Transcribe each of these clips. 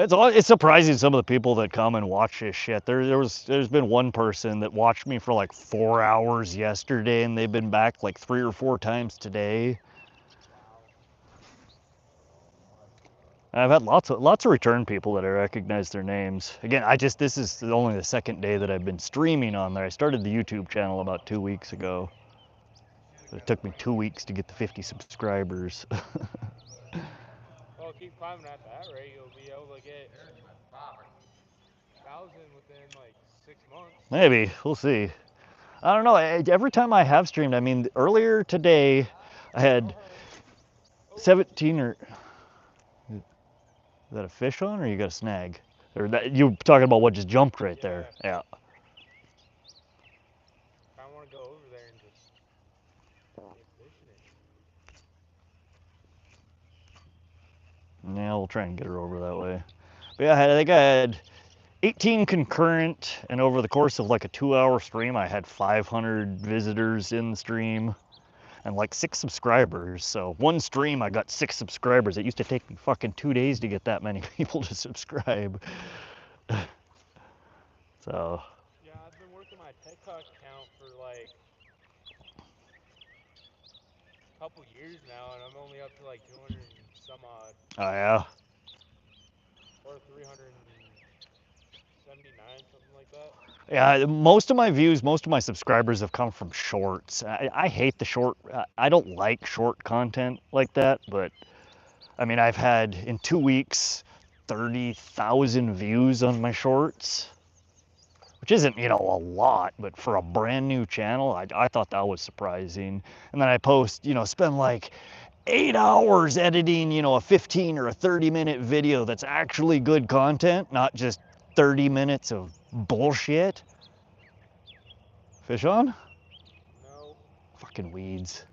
It's surprising some of the people that come and watch this shit. There's been one person that watched me for like 4 hours yesterday, and they've been back like 3 or 4 times today. I've had lots of return people that I recognize their names. Again, this is only the second day that I've been streaming on there. I started the YouTube channel about 2 weeks ago. It took me 2 weeks to get to 50 subscribers. Well, keep climbing at that rate, you'll be able to get 1,000 within like 6 months. Maybe, we'll see. I don't know. Every time I have streamed, I mean, earlier today, I had 17 or... Is that a fish on, or you got a snag? Or that you talking about what just jumped right there? Yeah. I want to go over there and just get fishing it. Yeah, we'll try and get her over that way. But yeah, I think I had 18 concurrent, and over the course of like a 2-hour stream, I had 500 visitors in the stream and like 6 subscribers. So one stream, I got 6 subscribers. It used to take me fucking 2 days to get that many people to subscribe. So. Yeah, I've been working my TikTok account for like a couple years now, and I'm only up to like 200 and some odd. Oh yeah. Or 379, something like that. Yeah, most of my views, most of my subscribers have come from shorts. I hate the short, I don't like short content like that, but I mean, I've had in 2 weeks 30,000 views on my shorts, which isn't, you know, a lot, but for a brand new channel, I thought that was surprising. And then I post, you know, spend like 8 hours editing, you know, a 15 or a 30-minute video that's actually good content, not just 30 minutes of bullshit. Fish on? No. Fucking weeds.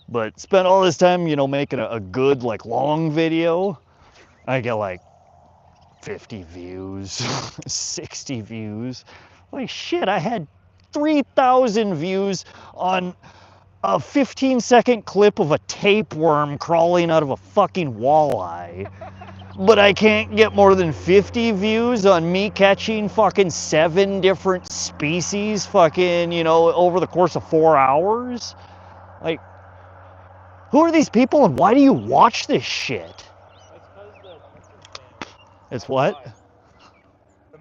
But spend all this time, you know, making a good, like, long video. I get like 50 views, 60 views. Like, shit, I had 3,000 views on a 15-second clip of a tapeworm crawling out of a fucking walleye. But I can't get more than 50 views on me catching fucking 7 different species fucking, you know, over the course of 4 hours? Like, who are these people and why do you watch this shit? That's because the attention span. It's what? Why. The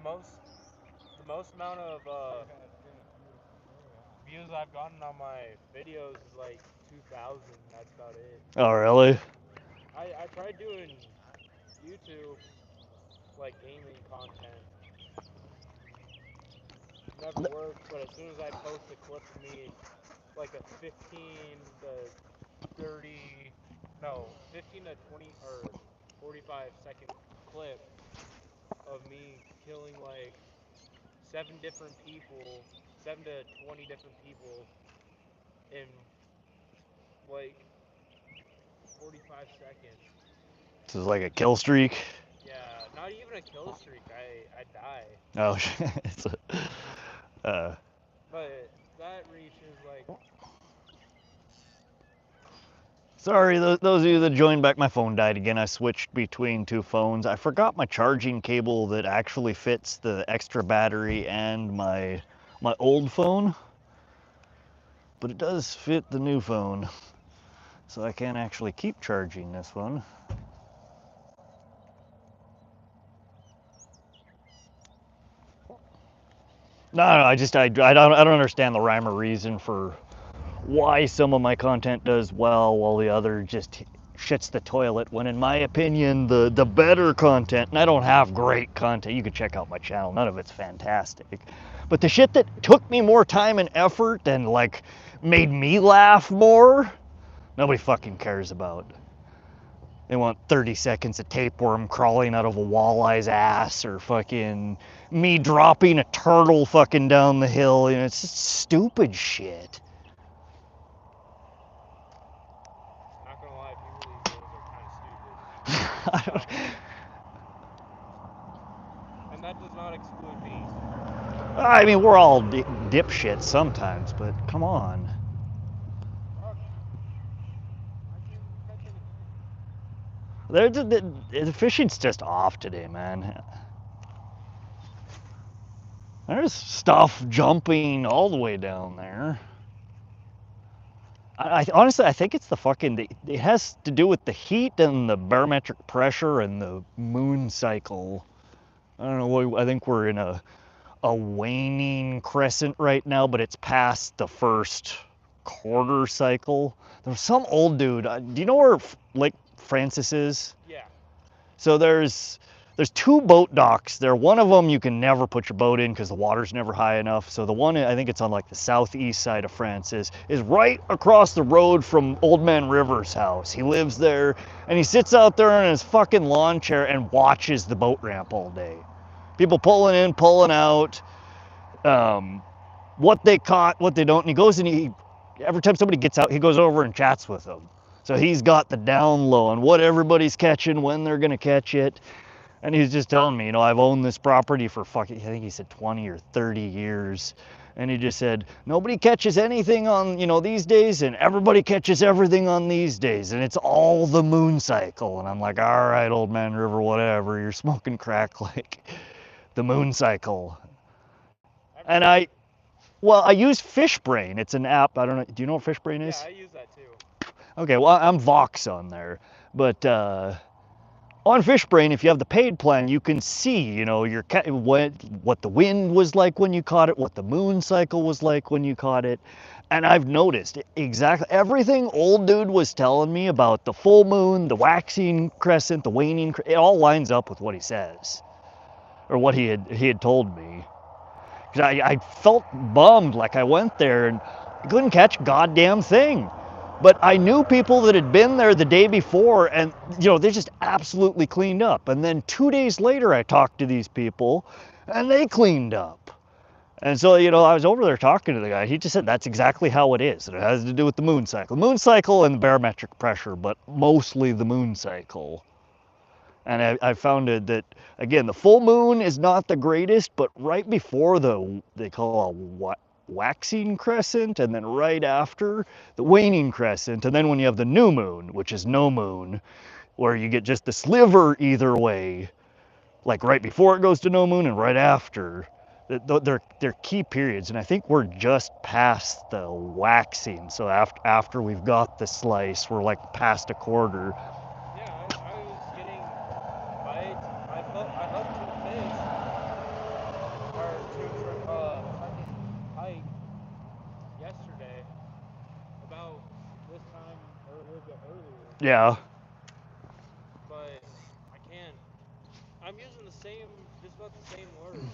most amount of views I've gotten on my videos is like 2,000. That's about it. Oh, really? I tried doing YouTube, like gaming content. Never worked, but as soon as I post a clip of me, like a 15 to 30, no, 15 to 20 or 45-second clip of me killing like 7 different people, 7 to 20 different people in like 45 seconds. This is like a kill streak. Yeah, not even a kill streak. I die. Oh shit. But that reaches like. Sorry, those of you that joined back, my phone died again. I switched between 2 phones. I forgot my charging cable that actually fits the extra battery and my old phone. But it does fit the new phone. So I can actually keep charging this one. No, I don't understand the rhyme or reason for why some of my content does well while the other just shits the toilet, when in my opinion the better content, and I don't have great content, you can check out my channel, none of it's fantastic, but the shit that took me more time and effort and like made me laugh more, nobody fucking cares about. They want 30 seconds of tapeworm crawling out of a walleye's ass, or fucking me dropping a turtle fucking down the hill. You know, it's just stupid shit. Not gonna lie, people these days are kind of stupid. And that does not exclude me. I mean, we're all dipshits sometimes, but come on. The fishing's just off today, man. There's stuff jumping all the way down there. I honestly, I think it's the fucking. It has to do with the heat and the barometric pressure and the moon cycle. I don't know. I think we're in a waning crescent right now, but it's past the first quarter cycle. There's some old dude. Do you know where Lake Francis is? Yeah. So there's two boat docks there. One of them you can never put your boat in because the water's never high enough. So the one, I think it's on like the southeast side of Francis, is right across the road from Old Man River's house. He lives there and he sits out there in his fucking lawn chair and watches the boat ramp all day. People pulling in, pulling out, what they caught, what they don't. And he goes and every time somebody gets out, he goes over and chats with them. So he's got the down low on what everybody's catching, when they're gonna catch it. And he's just telling me, I've owned this property for fucking, I think he said 20 or 30 years. And he just said, nobody catches anything on, these days, and everybody catches everything on these days. And it's all the moon cycle. And I'm like, all right, Old Man River, whatever. You're smoking crack like the moon cycle. And I use FishBrain. It's an app. I don't know. Do you know what FishBrain is? Yeah, I use that too. Okay, well, I'm Vox on there. But on FishBrain, if you have the paid plan, you can see, what the wind was like when you caught it, what the moon cycle was like when you caught it. And I've noticed exactly everything old dude was telling me about the full moon, the waxing crescent, the waning, it all lines up with what he says, or what he had told me. Because I felt bummed, like I went there and I couldn't catch a goddamn thing. But I knew people that had been there the day before, and they just absolutely cleaned up. And then 2 days later, I talked to these people, and they cleaned up. And so, I was over there talking to the guy. He just said that's exactly how it is. And it has to do with the moon cycle and the barometric pressure, but mostly the moon cycle. And I found it that, again, the full moon is not the greatest, but right before they call a waxing crescent, and then right after the waning crescent, and then when you have the new moon, which is no moon, where you get just the sliver either way, like right before it goes to no moon and right after, they're key periods. And I think we're just past the waxing. So after we've got the slice, we're like past a quarter. Yeah, I was getting bites. I hooked two fish, or two fucking pike yesterday, about this time or a little bit earlier. Yeah. But I can't. I'm using just about the same lure too.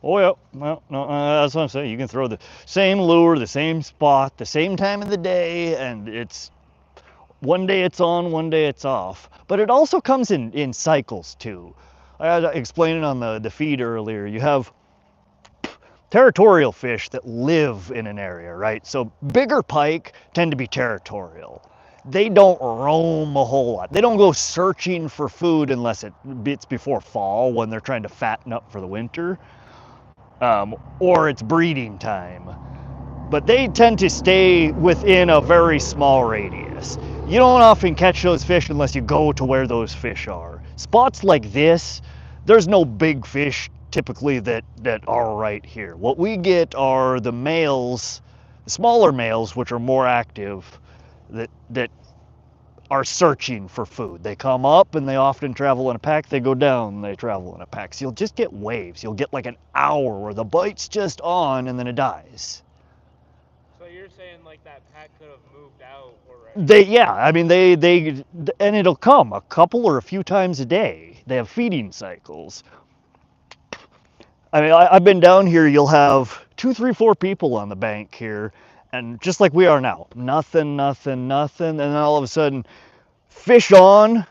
Oh yeah, well, no, that's what I'm saying. You can throw the same lure, the same spot, the same time of the day, and it's one day it's on, one day it's off. But it also comes in cycles too. I had to explain it on the feed earlier. You have territorial fish that live in an area, right? So bigger pike tend to be territorial. They don't roam a whole lot. They don't go searching for food unless it's before fall, when they're trying to fatten up for the winter, or it's breeding time. But they tend to stay within a very small radius. You don't often catch those fish unless you go to where those fish are. Spots like this, there's no big fish typically that are right here. What we get are the males, the smaller males, which are more active, that are searching for food. They come up and they often travel in a pack. They go down and they travel in a pack. So you'll just get waves. You'll get like an hour where the bite's just on and then it dies. So you're saying like that pack could have moved out already? I mean, they and it'll come a couple or a few times a day. They have feeding cycles. I mean, I've been down here, you'll have 2, 3, 4 people on the bank here, and just like we are now, nothing, and then all of a sudden, fish on, a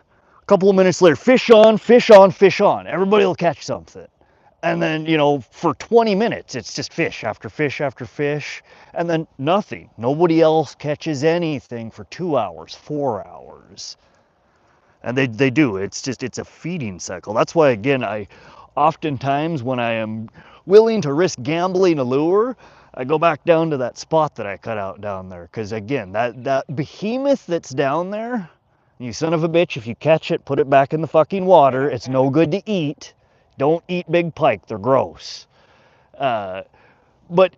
couple of minutes later, fish on, fish on, fish on. Everybody will catch something. And then, for 20 minutes, it's just fish after fish after fish, and then nothing. Nobody else catches anything for 2 hours, 4 hours. And they do. It's a feeding cycle. That's why, again, oftentimes when I am willing to risk gambling a lure, I go back down to that spot that I cut out down there. Because again, that behemoth that's down there, You son of a bitch, if you catch it, put it back in the fucking water. It's no good to eat. Don't eat big pike, they're gross. But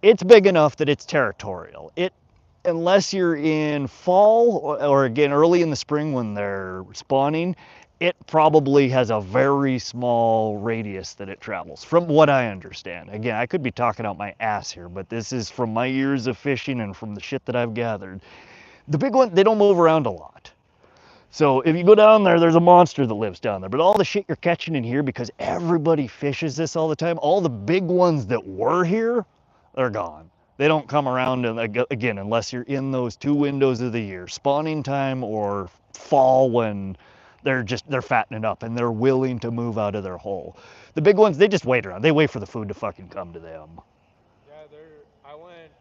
it's big enough that it's territorial. Unless you're in fall or again early in the spring when they're spawning, it probably has a very small radius that it travels, from what I understand. Again, I could be talking out my ass here, but this is from my years of fishing and from the shit that I've gathered. The big one, they don't move around a lot. So if you go down there, there's a monster that lives down there. But all the shit you're catching in here, because everybody fishes this all the time, all the big ones that were here, they're gone. They don't come around, and again, unless you're in those 2 windows of the year, spawning time or fall when they're fattening up and they're willing to move out of their hole. The big ones, they just wait around. They wait for the food to fucking come to them. Yeah, I went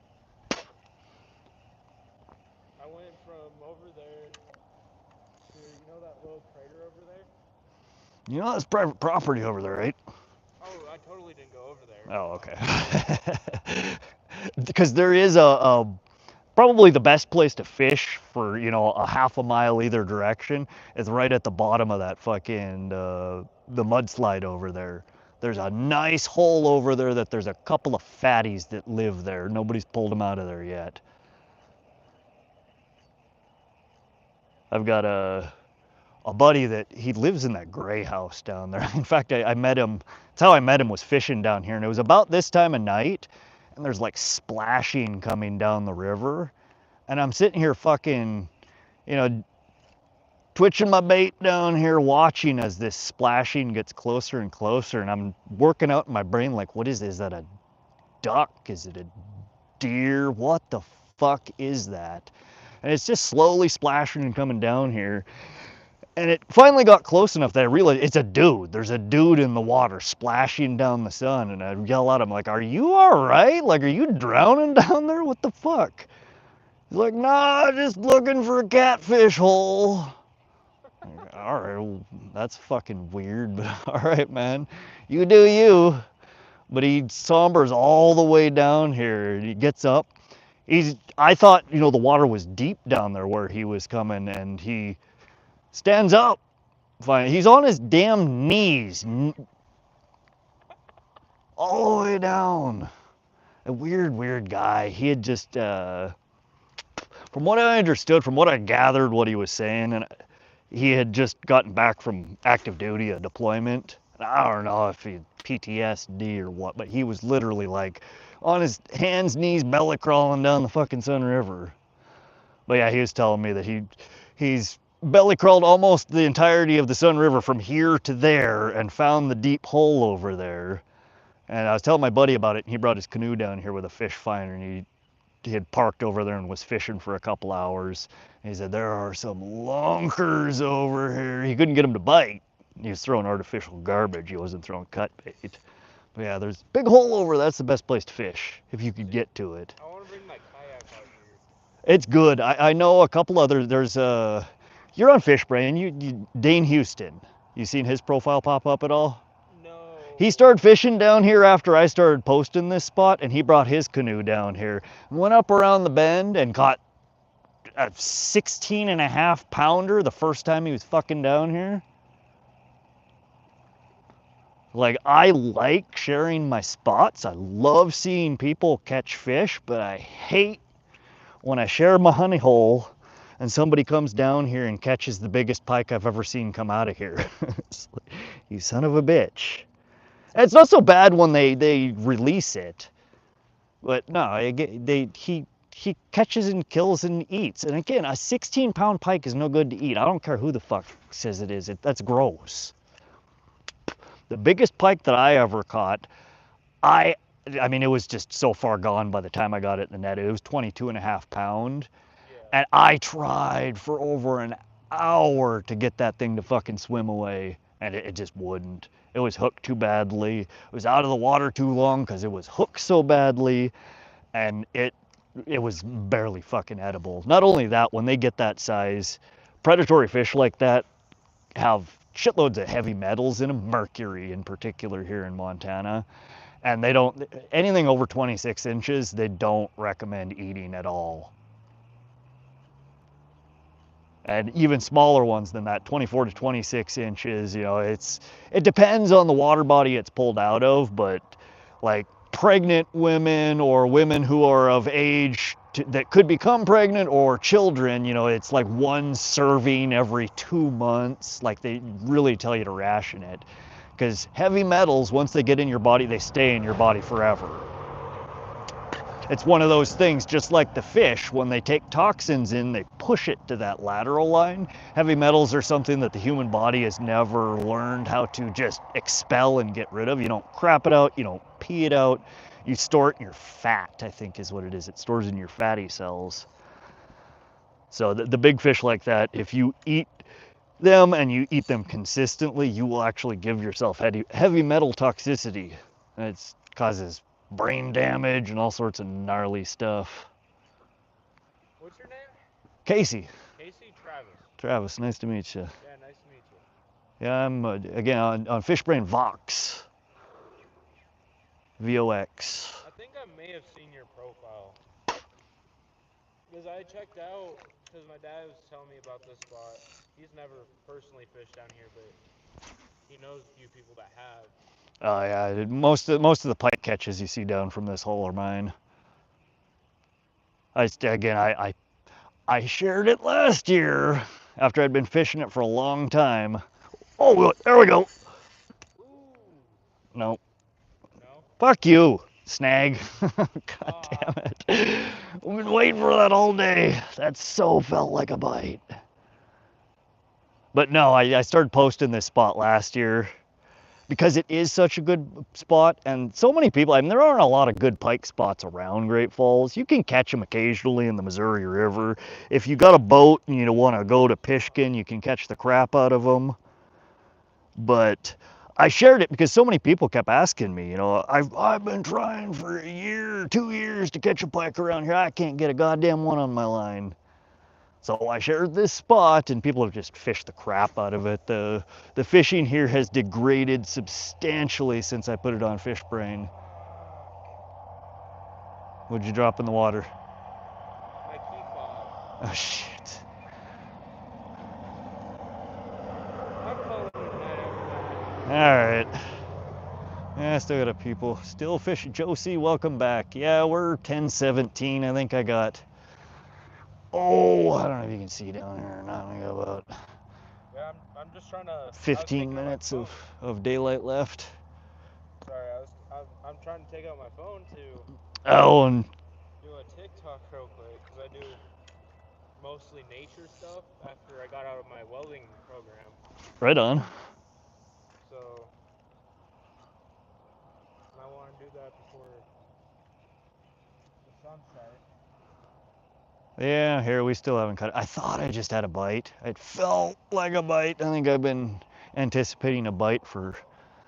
from over there to, you know that little crater over there? You know, that's private property over there, right? Oh, I totally didn't go over there. Oh, okay. Because there is a probably the best place to fish for, you know, a half a mile either direction is right at the bottom of that fucking the mudslide over there. There's a nice hole over there that there's a couple of fatties that live there. Nobody's pulled them out of there yet. I've got a buddy that he lives in that gray house down there. In fact, I met him. That's how I met him, was fishing down here, and it was about this time of night, and there's like splashing coming down the river, and I'm sitting here fucking, you know, twitching my bait down here, watching as this splashing gets closer and closer, and I'm working out in my brain like, what is this? Is that a duck? Is it a deer? What the fuck is that? And it's just slowly splashing and coming down here. And it finally got close enough that I realized it's a dude. There's a dude in the water splashing down the sun. And I yell at him like, are you all right? Like, are you drowning down there? What the fuck? He's like, nah, just looking for a catfish hole. Like, all right, well, that's fucking weird, but all right, man. You do you. But he sombers all the way down here. He gets up. I thought, you know, the water was deep down there where he was coming, and he stands up. Fine. He's on his damn knees all the way down. A weird guy. He had just, from what I understood, from what I gathered what he was saying, and he had just gotten back from active duty, a deployment. I don't know if he had PTSD or what, but he was literally like on his hands, knees, belly crawling down the fucking Sun River. But yeah, he was telling me that he's belly crawled almost the entirety of the Sun River from here to there and found the deep hole over there. And I was telling my buddy about it, and he brought his canoe down here with a fish finder, and he had parked over there and was fishing for a couple hours. And he said, there are some lunkers over here. He couldn't get them to bite. He was throwing artificial garbage. He wasn't throwing cut bait. But yeah, there's a big hole over. That's the best place to fish, if you could get to it. I want to bring my kayak out here. It's good. I know a couple others. There's you're on Fish Brain. Dane Houston. You seen his profile pop up at all? No. He started fishing down here after I started posting this spot, and he brought his canoe down here. Went up around the bend and caught a 16.5 pounder the first time he was fucking down here. Like, I like sharing my spots. I love seeing people catch fish, but I hate when I share my honey hole and somebody comes down here and catches the biggest pike I've ever seen come out of here. It's like, you son of a bitch. And it's not so bad when they release it, but no, he catches and kills and eats. And again, a 16-pound pike is no good to eat. I don't care who the fuck says it is. That's gross. The biggest pike that I ever caught, I mean, it was just so far gone by the time I got it in the net. It was 22.5 pound. Yeah. And I tried for over an hour to get that thing to fucking swim away, and it just wouldn't. It was hooked too badly. It was out of the water too long because it was hooked so badly, and it was barely fucking edible. Not only that, when they get that size, predatory fish like that have shitloads of heavy metals in them, mercury in particular here in Montana. And they don't, anything over 26 inches, they don't recommend eating at all. And even smaller ones than that, 24 to 26 inches. You know, it depends on the water body it's pulled out of, but like pregnant women or women who are of age that could become pregnant, or children, you know, it's like 1 serving every 2 months. Like, they really tell you to ration it, because heavy metals, once they get in your body, they stay in your body forever. It's one of those things, just like the fish, when they take toxins in, they push it to that lateral line. Heavy metals are something that the human body has never learned how to just expel and get rid of. You don't crap it out, you don't pee it out, you store it in your fat, I think is what it is. It stores in your fatty cells. So the big fish like that, if you eat them and you eat them consistently, you will actually give yourself heavy metal toxicity. And it causes brain damage and all sorts of gnarly stuff. What's your name? Casey. Casey? Travis. Travis, nice to meet you. Yeah, nice to meet you. Yeah, I'm again on FishBrain Vox. VOX. I think I may have seen your profile. Because I checked out, because my dad was telling me about this spot. He's never personally fished down here, but he knows a few people that have. Oh yeah, most of the pike catches you see down from this hole are mine. I shared it last year after I'd been fishing it for a long time. Oh, there we go. Ooh. No. No? Fuck you, Snag. God damn it. I've been waiting for that all day. That so felt like a bite. But no, I started posting this spot last year because it is such a good spot, and so many people, I mean, there aren't a lot of good pike spots around Great Falls. You can catch them occasionally in the Missouri River. If you got a boat and you want to go to Pishkin, you can catch the crap out of them. But I shared it because so many people kept asking me, you know, I've been trying for a year, 2 years to catch a pike around here. I can't get a goddamn one on my line. So I shared this spot, and people have just fished the crap out of it. The fishing here has degraded substantially since I put it on FishBrain. What'd you drop in the water? My key fob. Oh shit. I'm calling it a night after that. All right. Yeah, still got a people. Still fishing. Josie, welcome back. Yeah, we're 10:17. I think I got. Oh, I don't know if you can see down here or not. I got about Yeah, I'm just trying to. 15 minutes of daylight left. Sorry, I'm trying to take out my phone to Oh, and do a TikTok real quick, because I do mostly nature stuff after I got out of my welding program. right on. So, and I want to do that before the sunset. Yeah, here we still haven't cut it. I thought I just had a bite. It felt like a bite. I think I've been anticipating a bite for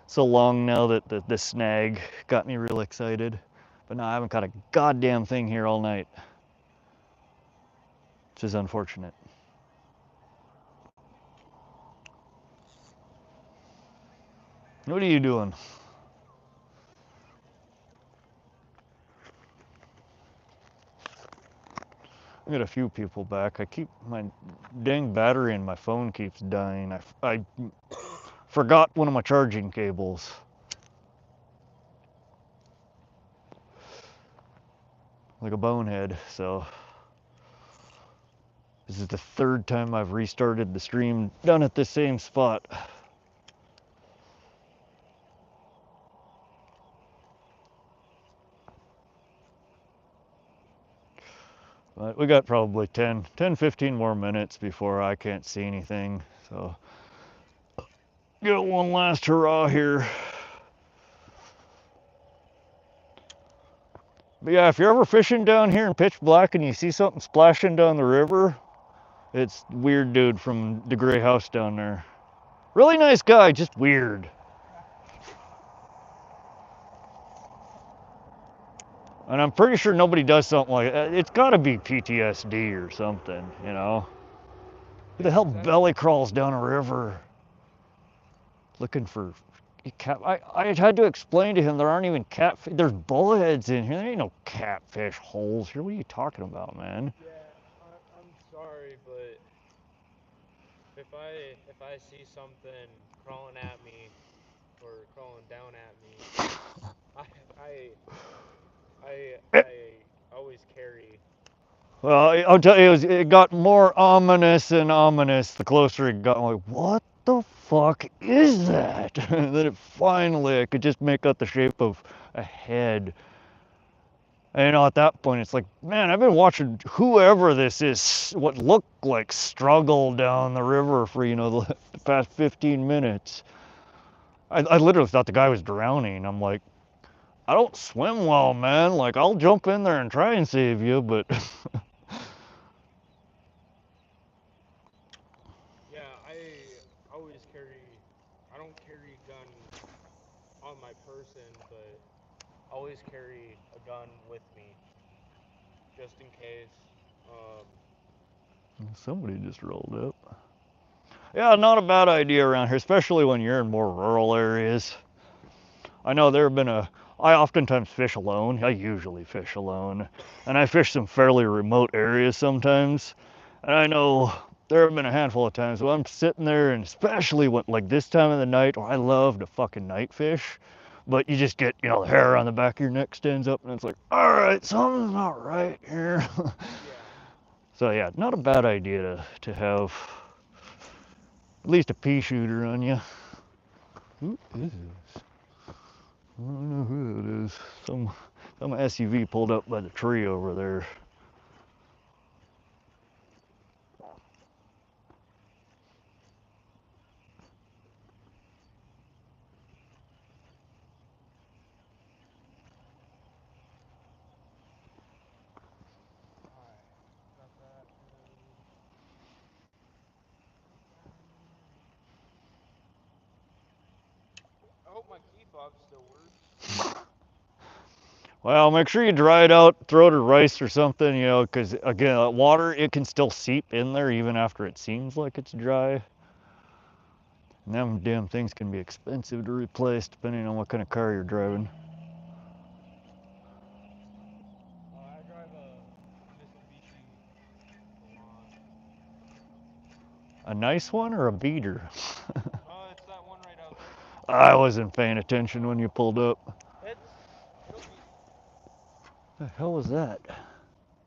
so long now that the snag got me real excited. But no, I haven't caught a goddamn thing here all night, which is unfortunate. What are you doing? I got a few people back. My dang battery in my phone keeps dying. I forgot one of my charging cables. Like a bonehead, so this is the 3rd time I've restarted the stream done at the same spot. But we got probably 10, 15 more minutes before I can't see anything. So get one last hurrah here. But yeah, if you're ever fishing down here in pitch black and you see something splashing down the river, it's weird dude from the gray house down there. Really nice guy, just weird. And I'm pretty sure nobody does something like that. It's got to be PTSD or something, you know? Who the hell belly crawls down a river looking for cat? I had to explain to him there aren't even catfish. There's bullheads in here. There ain't no catfish holes here. What are you talking about, man? Yeah, I'm sorry, but if I see something crawling at me or crawling down at me, I I I always carry. Well, I'll tell you, it got more ominous and ominous the closer it got. I'm like, what the fuck is that? And then finally, I could just make out the shape of a head. And at that point, it's like, man, I've been watching whoever this is, what looked like struggle down the river for, the past 15 minutes. I literally thought the guy was drowning. I'm like, I don't swim well, man. Like, I'll jump in there and try and save you, but Yeah, I always carry. I don't carry a gun on my person, but always carry a gun with me just in case. Um, somebody just rolled up. Yeah, not a bad idea around here, especially when you're in more rural areas. I know there have been I oftentimes fish alone. I usually fish alone. And I fish some fairly remote areas sometimes. And I know there have been a handful of times when I'm sitting there, and especially when, like this time of the night, where I love to fucking night fish, but you just get, the hair on the back of your neck stands up, and it's like, all right, something's not right here. yeah. So yeah, not a bad idea to have at least a pea shooter on you. Who is this? I don't know who it is. Some SUV pulled up by the tree over there. Alright, got that. I hope my key fob still works. Well, make sure you dry it out, throw it in rice or something, because again, water, it can still seep in there even after it seems like it's dry. And them damn things can be expensive to replace depending on what kind of car you're driving. I drive a Mitsubishi Vaughn. A nice one or a beater? Oh, it's that one right out there. I wasn't paying attention when you pulled up. It'll be. The hell was that?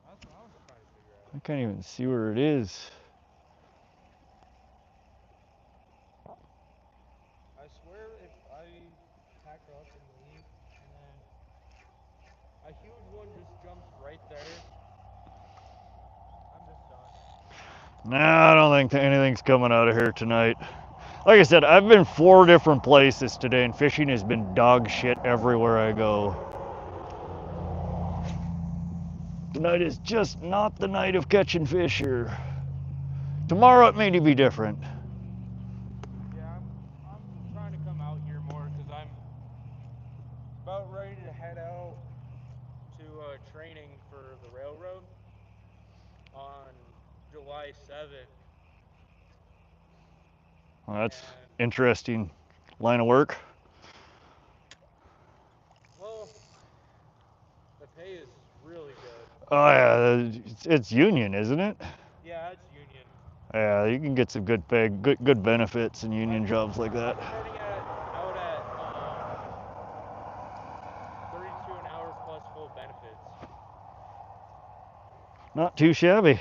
That's what I was trying to figure I out. can't even see where it is. I swear if I pack up and leave, and then a huge one just jumps right there, I'm just done. Nah, I don't think anything's coming out of here tonight. Like I said, I've been 4 different places today, and fishing has been dog shit everywhere I go. Tonight is just not the night of catching fish here. Tomorrow it may be different. Yeah, I'm trying to come out here more because I'm about ready to head out to training for the railroad on July 7th. Well, that's And, interesting line of work. well, the pay is really good. Oh yeah, it's union, isn't it? Yeah, it's union. Yeah, you can get some good pay, good benefits in union jobs like that. I'm starting out at 32 an hour plus full benefits. Not too shabby.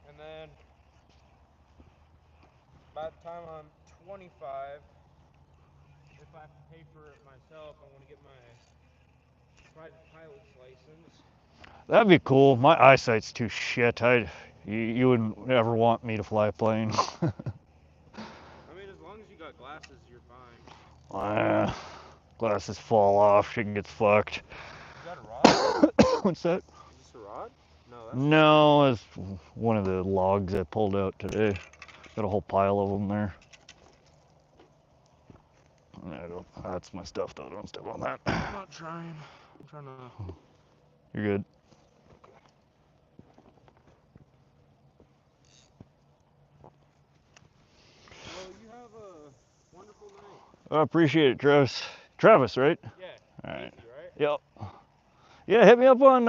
And then by the time I'm 25, if I have to pay for it myself, I want to get my private pilot's license. That'd be cool. My eyesight's too shit. You wouldn't ever want me to fly a plane. I mean, as long as you got glasses, you're fine. Glasses fall off, shit gets fucked. Is that a rod? What's that? Is this a rod? No, that's No, it's one of the logs I pulled out today. Got a whole pile of them there. That's my stuff though, don't step on that. I'm not trying. I'm trying to. You're good. Well, you have a wonderful night. I appreciate it, Travis. Travis, right? Yeah, All right. easy, right? Yep. Yeah, hit me up on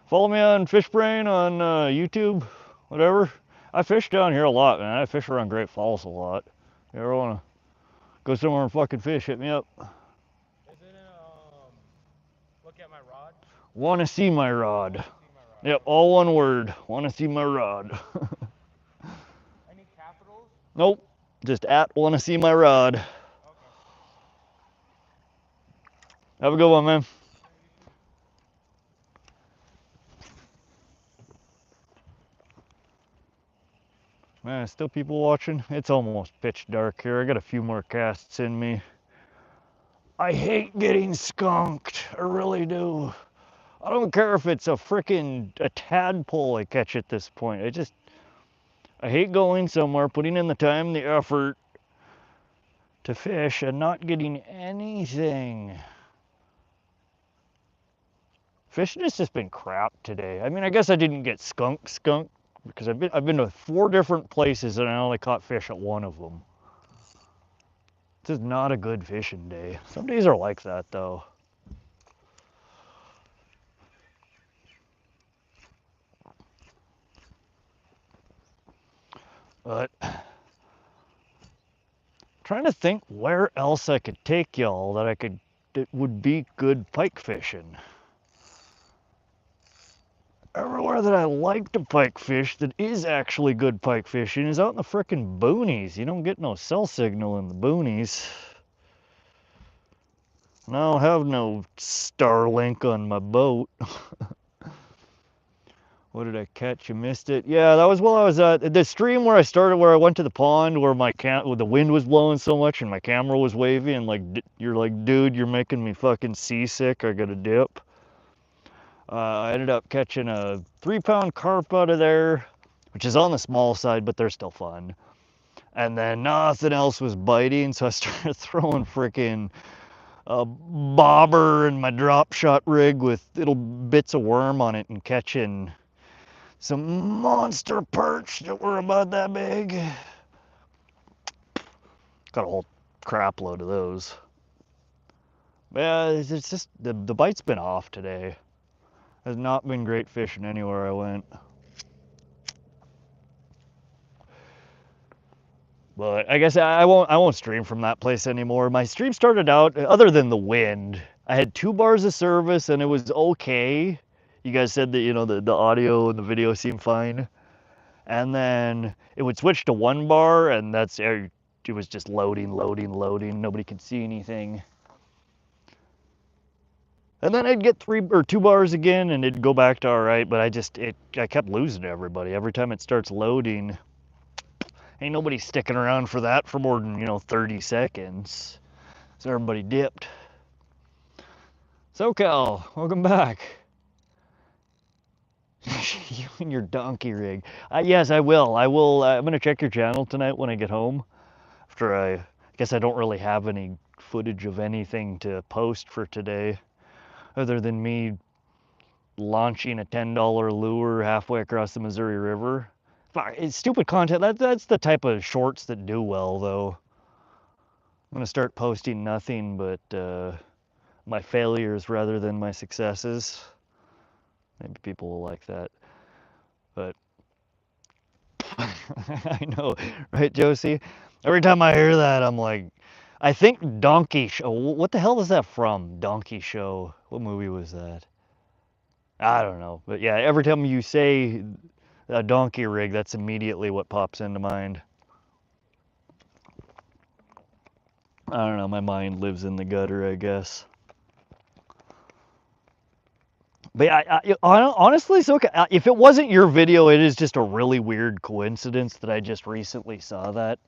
Follow me on Fish Brain on YouTube, whatever. I fish down here a lot, man. I fish around Great Falls a lot. You ever want to go somewhere and fucking fish, hit me up. Isn't it, look at my rod? Want to see my rod. See my rod. Yep, all one word. Want to see my rod. Any capitals? Nope, just at want to see my rod. Okay. Have a good one, man. Man, still people watching? It's almost pitch dark here. I got a few more casts in me. I hate getting skunked. I really do. I don't care if it's a tadpole I catch at this point. I hate going somewhere, putting in the time, the effort to fish and not getting anything. Fishing has just been crap today. I mean, I guess I didn't get skunked because I've been to 4 different places and I only caught fish at one of them. This is not a good fishing day. Some days are like that though. But trying to think where else I could take y'all that would be good pike fishing. Everywhere that I like to pike fish that is actually good pike fishing is out in the frickin' boonies. You don't get no cell signal in the boonies. And I don't have no Starlink on my boat. What did I catch? You missed it. Yeah, that was while I was at the stream where I started, where I went to the pond where the wind was blowing so much and my camera was wavy, and like you're like, dude, you're making me fucking seasick. I got a dip. I ended up catching a 3-pound carp out of there, which is on the small side, but they're still fun. And then nothing else was biting, so I started throwing freaking bobber and my drop shot rig with little bits of worm on it and catching some monster perch that were about that big. Got a whole crap load of those. Yeah, it's just the bite's been off today. Has not been great fishing anywhere I went. But I guess I won't stream from that place anymore. My stream started out, other than the wind, I had 2 bars of service and it was okay. You guys said that, you know, the audio and the video seemed fine. And then it would switch to 1 bar and it was just loading. Nobody could see anything. And then I'd get 3 or 2 bars again and it'd go back to all right, but I kept losing to everybody. Every time it starts loading, ain't nobody sticking around for that for more than, 30 seconds. So everybody dipped. SoCal, welcome back. You and your donkey rig. Yes, I will. I'm going to check your channel tonight when I get home. I guess I don't really have any footage of anything to post for today, other than me launching a $10 lure halfway across the Missouri River. It's stupid content. That's the type of shorts that do well, though. I'm going to start posting nothing but my failures rather than my successes. Maybe people will like that. But I know, right, Josie? Every time I hear that, I'm like, I think Donkey Show. What the hell is that from? Donkey Show. What movie was that? I don't know. But yeah, every time you say a donkey rig, that's immediately what pops into mind. I don't know. My mind lives in the gutter, I guess. But honestly, so if it wasn't your video, it is just a really weird coincidence that I just recently saw that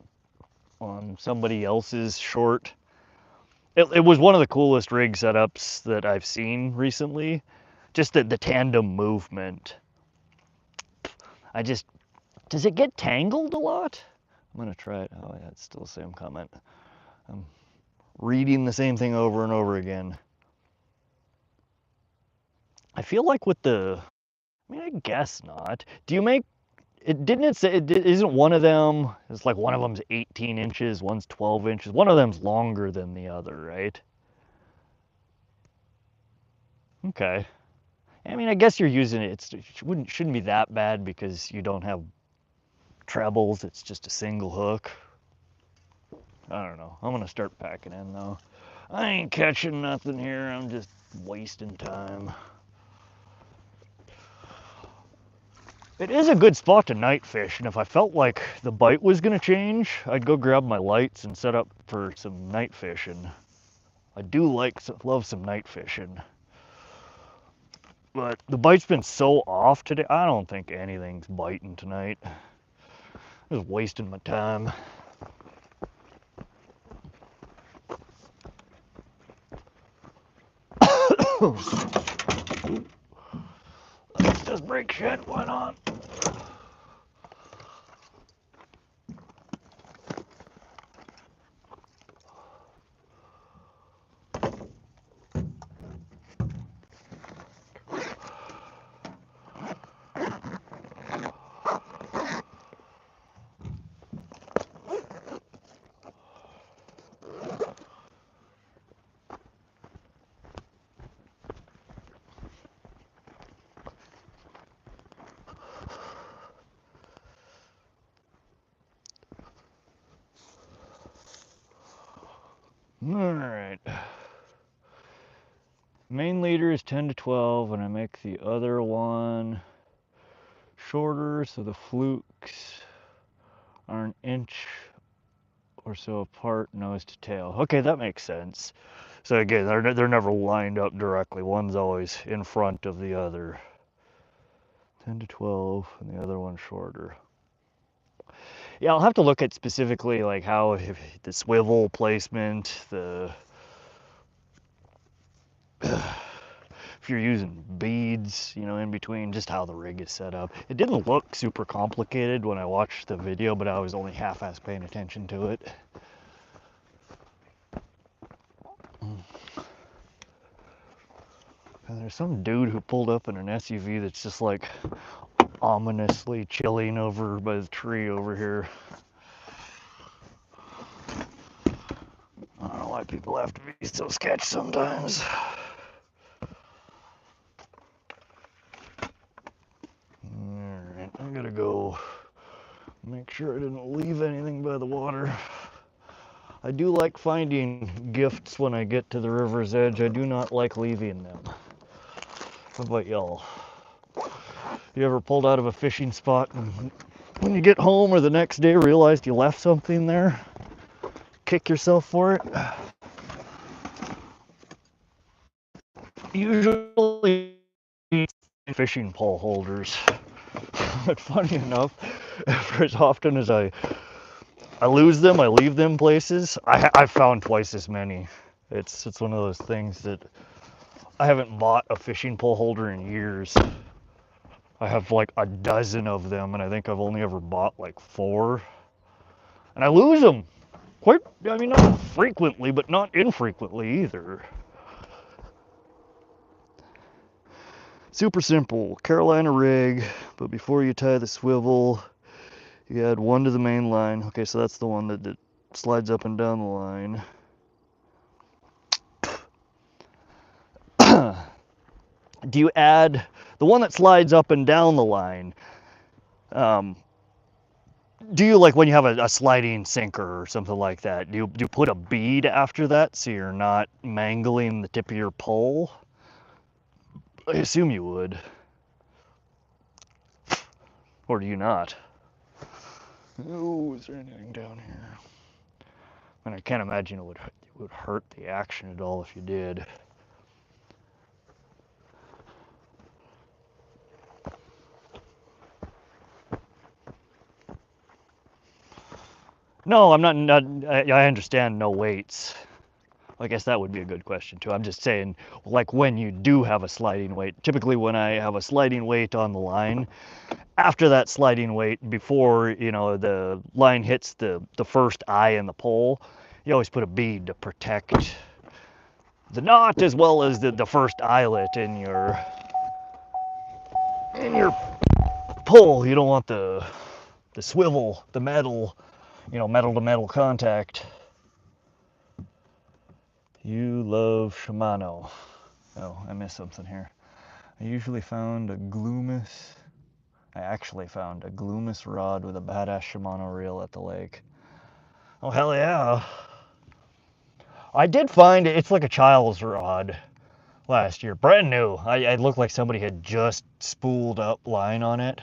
on somebody else's short. It was one of the coolest rig setups that I've seen recently. Just the tandem movement. Does it get tangled a lot? I'm gonna try it. Oh, yeah, it's still the same comment. I'm reading the same thing over and over again. I feel like I mean, I guess not. Do you make, didn't it say, isn't one of them, it's like one of them's 18 inches, one's 12 inches. One of them's longer than the other, right? Okay. I mean, I guess you're using it. Shouldn't be that bad because you don't have trebles. It's just a single hook. I don't know. I'm gonna start packing in though. I ain't catching nothing here. I'm just wasting time. It is a good spot to night fish, and if I felt like the bite was gonna change, I'd go grab my lights and set up for some night fishing. I do love some night fishing. But the bite's been so off today, I don't think anything's biting tonight. Just wasting my time. Let's just break shit, why not? Alright. Main leader is 10 to 12, and I make the other one shorter so the flukes are an inch or so apart, nose to tail. Okay, that makes sense. So again, they're never lined up directly. One's always in front of the other. 10 to 12, and the other one shorter. Yeah, I'll have to look at specifically like how the swivel placement, if you're using beads, you know, in between, just how the rig is set up. It didn't look super complicated when I watched the video, but I was only half-ass paying attention to it. And there's some dude who pulled up in an SUV that's just like ominously chilling over by the tree over here. I don't know why people have to be so sketch sometimes. Alright, I gotta go make sure I didn't leave anything by the water. I do like finding gifts when I get to the river's edge. I do not like leaving them. What about y'all? You ever pulled out of a fishing spot and when you get home or the next day realized you left something there? Kick yourself for it? Usually fishing pole holders. But funny enough, for as often as I lose them, I leave them places, I've found twice as many. It's one of those things that I haven't bought a fishing pole holder in years. I have like a dozen of them, and I think I've only ever bought like 4. And I lose them quite, I mean, not frequently, but not infrequently either. Super simple, Carolina rig, but before you tie the swivel, you add one to the main line. Okay, so that's the one that slides up and down the line. Do you add the one that slides up and down the line? Do you, like when you have a sliding sinker or something like that, do you put a bead after that so you're not mangling the tip of your pole? I assume you would. Or do you not? Oh, is there anything down here? And I can't imagine it would hurt the action at all if you did. No, I'm not I understand no weights. I guess that would be a good question too. I'm just saying, like when you do have a sliding weight, typically when I have a sliding weight on the line, after that sliding weight, before, you know, the line hits the first eye in the pole, you always put a bead to protect the knot as well as the first eyelet in your pole. You don't want the swivel, the metal, you know, metal to metal contact. You love Shimano. Oh, I missed something here. I usually found a Gloomis. I actually found a Gloomis rod with a badass Shimano reel at the lake. Oh, hell yeah. I did find it's like a child's rod last year. Brand new. I looked like somebody had just spooled up line on it.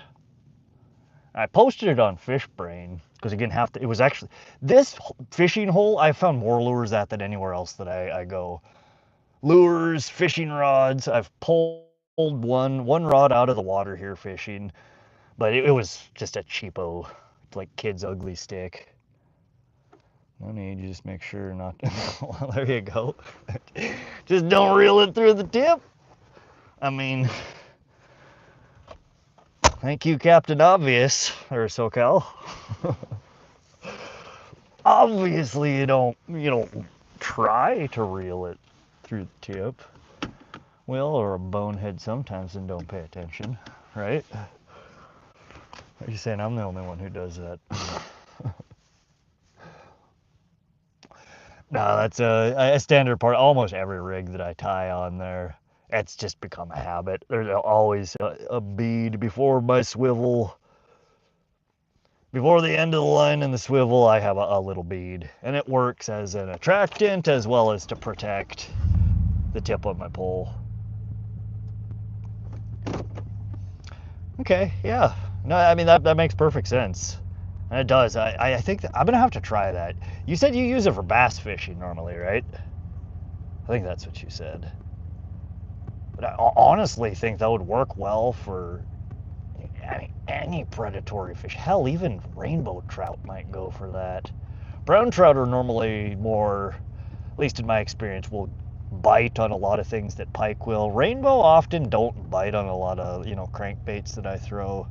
I posted it on Fish Brain because you didn't have to. It was actually this fishing hole. I found more lures at than anywhere else that I go. Lures, fishing rods. I've pulled one rod out of the water here fishing, but it was just a cheapo, like kid's ugly stick. No need, you just make sure not. Well, there you go. Just don't reel it through the tip. I mean, thank you, Captain Obvious, or SoCal. Obviously, you don't try to reel it through the tip. We all are a bonehead sometimes and don't pay attention, right? Are you saying I'm the only one who does that? No, that's a standard part. Almost every rig that I tie on there, it's just become a habit. There's always a bead before my swivel. Before the end of the line in the swivel, I have a little bead. And it works as an attractant as well as to protect the tip of my pole. Okay, yeah. No, I mean, that makes perfect sense. And it does. I think I'm going to have to try that. You said you use it for bass fishing normally, right? I think that's what you said. But I honestly think that would work well for any predatory fish. Hell, even rainbow trout might go for that. Brown trout are normally more, at least in my experience, will bite on a lot of things that pike will. Rainbow often don't bite on a lot of, crankbaits that I throw.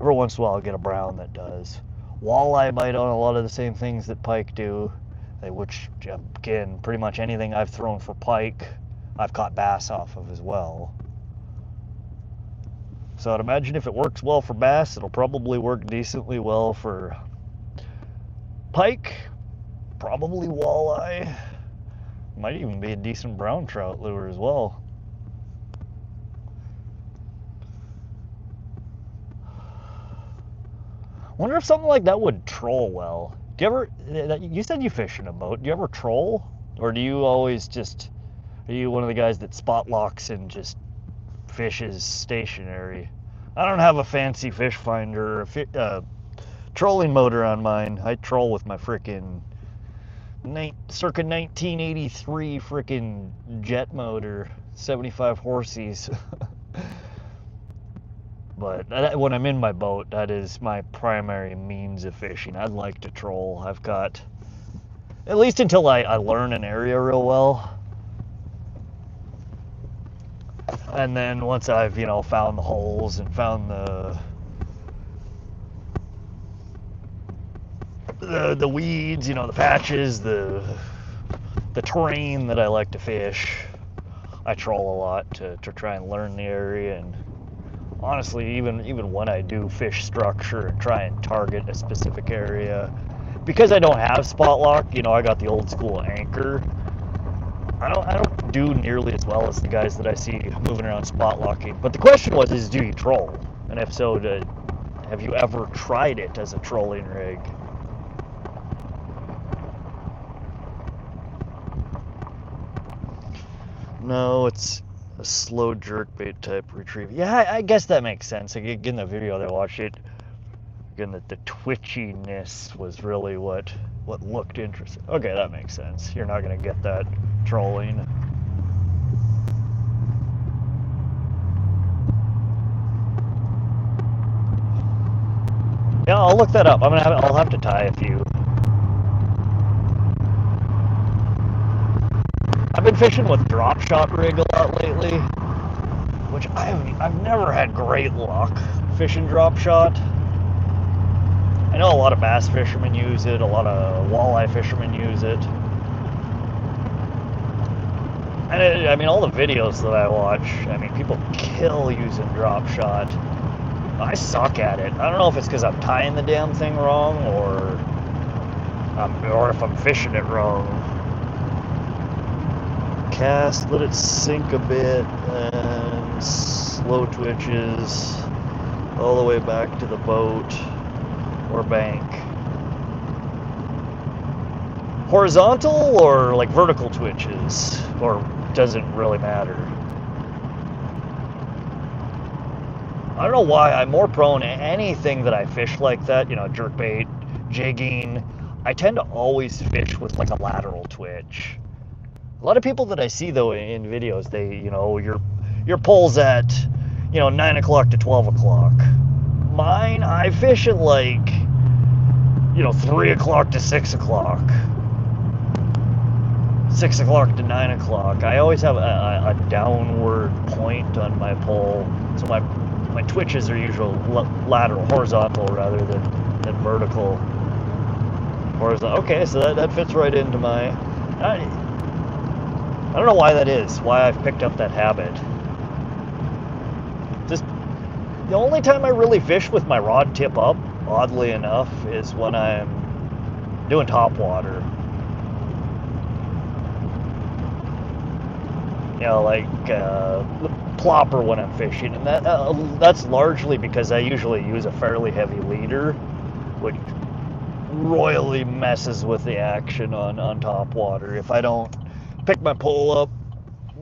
Every once in a while I'll get a brown that does. Walleye bite on a lot of the same things that pike do, which, again, pretty much anything I've thrown for pike, I've caught bass off of as well. So I'd imagine if it works well for bass, it'll probably work decently well for pike, probably walleye. Might even be a decent brown trout lure as well. Wonder if something like that would troll well. Do you ever, you said you fish in a boat, do you ever troll? Or do you always just, are you one of the guys that spot locks and just fishes stationary? I don't have a fancy fish finder or trolling motor on mine. I troll with my frickin' circa 1983 frickin' jet motor, 75 horsies. But when I'm in my boat, that is my primary means of fishing. I'd like to troll. I've got, at least until I learn an area real well. And then once I've, found the holes and found the weeds, the patches, the terrain that I like to fish, I troll a lot to try and learn the area. And honestly, even when I do fish structure and try and target a specific area, because I don't have spot lock, I got the old school anchor. I don't do nearly as well as the guys that I see moving around spot locking. But the question is do you troll? And if so, have you ever tried it as a trolling rig? No, it's a slow jerkbait type retrieve. Yeah, I guess that makes sense. Again, the video that I watched it, again, the twitchiness was really what looked interesting. Okay, that makes sense. You're not going to get that trolling. Yeah, I'll look that up. I'll have to tie a few. I've been fishing with drop shot rig a lot lately, which I've never had great luck fishing drop shot. I know a lot of bass fishermen use it, a lot of walleye fishermen use it. And all the videos that I watch, people kill using drop shot. I suck at it. I don't know if it's because I'm tying the damn thing wrong or if I'm fishing it wrong. Cast, let it sink a bit, and baits, slow twitches, all the way back to the boat or bank. Horizontal or like vertical twitches, or doesn't really matter? I don't know why I'm more prone to anything that I fish like that, you know, jerkbait, jigging. I tend to always fish with like a lateral twitch. A lot of people that I see though in videos, they, you know, your pole's at, you know, 9 o'clock to 12 o'clock. Mine, I fish at like, you know, 3 o'clock to 6 o'clock. 6 o'clock to 9 o'clock. I always have a downward point on my pole, so my twitches are usually lateral, horizontal rather than vertical. Horizontal. Okay, so that fits right into my. I don't know why that is. Why I've picked up that habit. Just the only time I really fish with my rod tip up, oddly enough, is when I'm doing top water. You know, like plopper when I'm fishing, and that's largely because I usually use a fairly heavy leader, which royally messes with the action on top water. If I don't pick my pole up,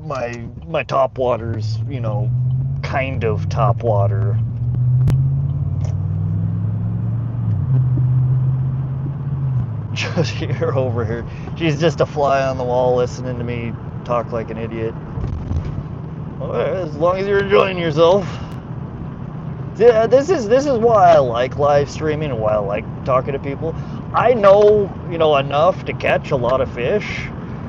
my top water's, you know, kind of top water. Just here over here, she's just a fly on the wall listening to me talk like an idiot. Well, as long as you're enjoying yourself. Yeah, this is why I like live streaming and why I like talking to people. I know, you know, enough to catch a lot of fish.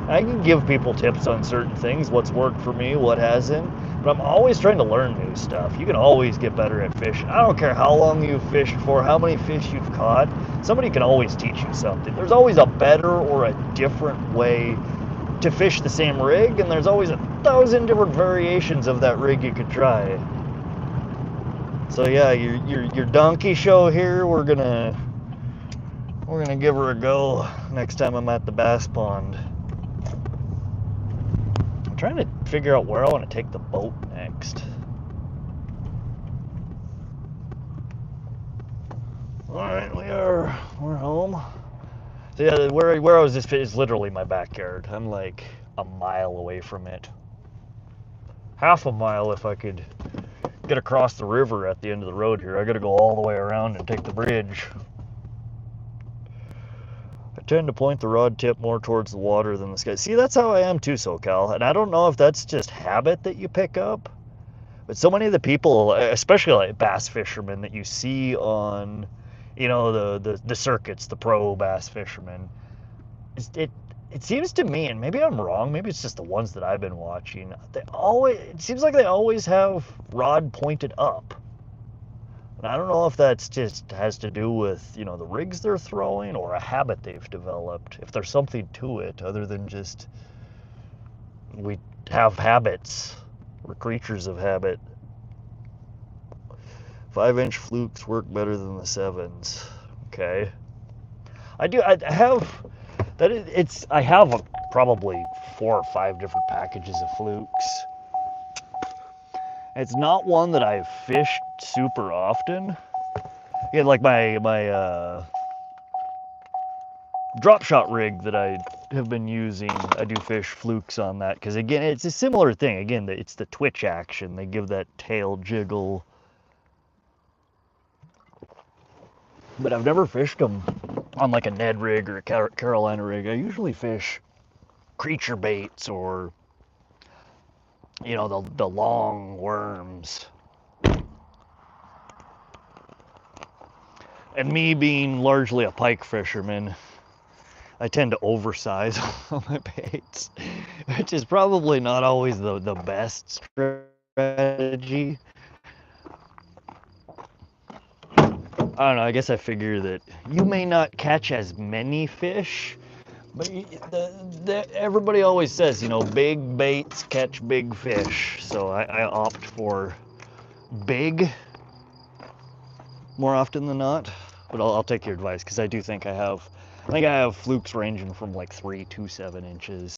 I can give people tips on certain things, what's worked for me, what hasn't. But I'm always trying to learn new stuff. You can always get better at fishing. I don't care how long you've fished for, how many fish you've caught. Somebody can always teach you something. There's always a better or a different way to fish the same rig, and there's always 1,000 different variations of that rig you could try. So yeah, your donkey show here, we're gonna give her a go next time I'm at the bass pond. I'm trying to figure out where I want to take the boat next. All right, we're home. So yeah, where I was just is literally my backyard. I'm like a mile away from it. Half a mile if I could get across the river at the end of the road here. I gotta go all the way around and take the bridge. I tend to point the rod tip more towards the water than the sky. See, that's how I am too, SoCal. And I don't know if that's just habit that you pick up, but so many of the people, especially like bass fishermen that you see on, you know, the circuits, the pro bass fishermen, it seems to me, and maybe I'm wrong, maybe it's just the ones that I've been watching, it seems like they always have rod pointed up. And I don't know if that's just has to do with, you know, the rigs they're throwing or a habit they've developed. If there's something to it other than just we have habits. We're creatures of habit. 5-inch flukes work better than the 7s. Okay. I have that. I have probably 4 or 5 different packages of flukes. It's not one that I've fished super often. Yeah, like my drop shot rig that I have been using, I do fish flukes on that because again, it's a similar thing. Again, it's the twitch action. They give that tail jiggle. But I've never fished them on like a Ned rig or a Carolina rig. I usually fish creature baits or, you know, the long worms. And me being largely a pike fisherman, I tend to oversize all my baits, which is probably not always the best strategy. I don't know, I guess I figure that you may not catch as many fish, but everybody always says, you know, big baits catch big fish. So I opt for big more often than not. But I'll take your advice because I do think I have flukes ranging from like 3 to 7 inches.